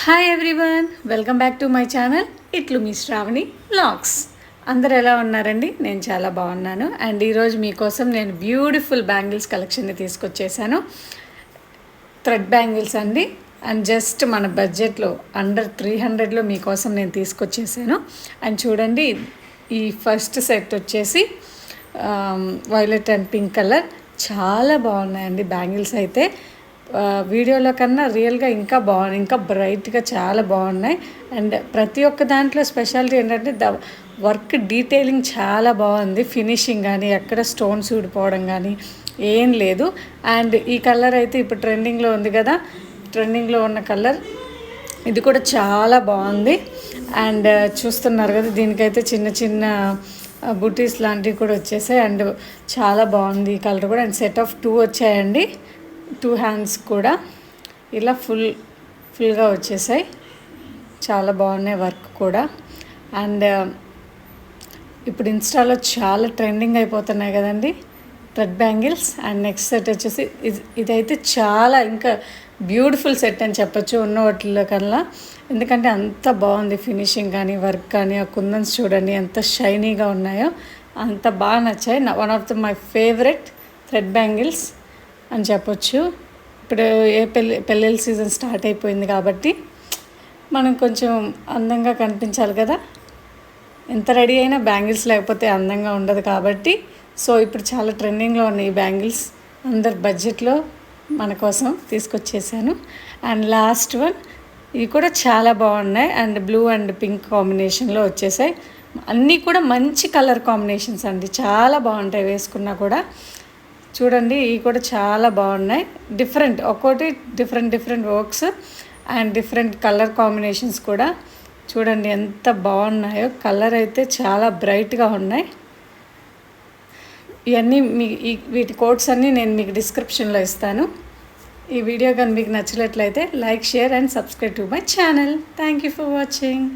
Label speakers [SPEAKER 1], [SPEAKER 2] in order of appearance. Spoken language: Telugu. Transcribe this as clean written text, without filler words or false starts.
[SPEAKER 1] Hi everyone, welcome back to my channel ఇట్లు మీ శ్రావణి వ్లాగ్స్. అందరు ఎలా ఉన్నారండి? నేను చాలా బాగున్నాను. అండ్ ఈరోజు మీకోసం నేను బ్యూటిఫుల్ బ్యాంగిల్స్ కలెక్షన్ని తీసుకొచ్చేసాను. థ్రెడ్ బ్యాంగిల్స్ అండి. అండ్ జస్ట్ మన బడ్జెట్లో అండర్ 300లో మీకోసం నేను తీసుకొచ్చేసాను. అండ్ చూడండి, ఈ ఫస్ట్ సెట్ వచ్చేసి వైలెట్ అండ్ పింక్ కలర్ చాలా బాగున్నాయండి బ్యాంగిల్స్ అయితే. వీడియోలో కన్నా రియల్గా ఇంకా బాగున్నాయి, ఇంకా బ్రైట్గా చాలా బాగున్నాయి. అండ్ ప్రతి ఒక్క దాంట్లో స్పెషాలిటీ ఏంటంటే వర్క్ డీటెయిలింగ్ చాలా బాగుంది. ఫినిషింగ్ కానీ ఎక్కడ స్టోన్స్ ఊడిపోవడం కానీ ఏం లేదు. అండ్ ఈ కలర్ అయితే ఇప్పుడు ట్రెండింగ్లో ఉంది కదా, ట్రెండింగ్లో ఉన్న కలర్ ఇది కూడా చాలా బాగుంది. అండ్ చూస్తున్నారు కదా, దీనికైతే చిన్న చిన్న బుటీస్ లాంటివి కూడా వచ్చేసాయి. అండ్ చాలా బాగుంది ఈ కలర్ కూడా. అండ్ సెట్ ఆఫ్ 2 వచ్చాయండి, 2 హ్యాండ్స్ కూడా ఇలా ఫుల్గా వచ్చేసాయి. చాలా బాగున్నాయి వర్క్ కూడా. అండ్ ఇప్పుడు ఇన్స్టాలో చాలా ట్రెండింగ్ అయిపోతున్నాయి కదండి thread bangles. And next set వచ్చేసి ఇదైతే చాలా ఇంకా బ్యూటిఫుల్ సెట్ అని చెప్పచ్చు ఉన్న వాటిలో కన్నా, ఎందుకంటే అంత బాగుంది ఫినిషింగ్ కానీ వర్క్ కానీ. ఆ కుందన్స్ చూడండి ఎంత షైనీగా ఉన్నాయో, అంత బాగా నచ్చాయి. One of my favourite thread bangles అని చెప్పొచ్చు. ఇప్పుడు పెళ్ళిళ్ళ సీజన్ స్టార్ట్ అయిపోయింది కాబట్టి మనం కొంచెం అందంగా కనిపించాలి కదా. ఎంత రెడీ అయినా బ్యాంగిల్స్ లేకపోతే అందంగా ఉండదు కాబట్టి, సో ఇప్పుడు చాలా ట్రెండింగ్లో ఉన్నాయి ఈ బ్యాంగిల్స్. అందరి బడ్జెట్లో మన కోసం తీసుకొచ్చేసాను. అండ్ లాస్ట్ వన్, ఇవి కూడా చాలా బాగున్నాయి. అండ్ బ్లూ అండ్ పింక్ కాంబినేషన్లో వచ్చేసాయి. అన్నీ కూడా మంచి కలర్ కాంబినేషన్స్ అండి, చాలా బాగుంటాయి వేసుకున్నా కూడా. చూడండి, ఇవి కూడా చాలా బాగున్నాయి. డిఫరెంట్, ఒక్కోటి different works and different colour combinations కూడా. చూడండి ఎంత బాగున్నాయో. కలర్ అయితే చాలా బ్రైట్గా ఉన్నాయి. ఇవన్నీ వీటి కోడ్స్ అన్నీ నేను మీకు డిస్క్రిప్షన్లో ఇస్తాను. ఈ వీడియో కానీ మీకు నచ్చినట్లయితే like, share and subscribe to my channel. Thank you for watching.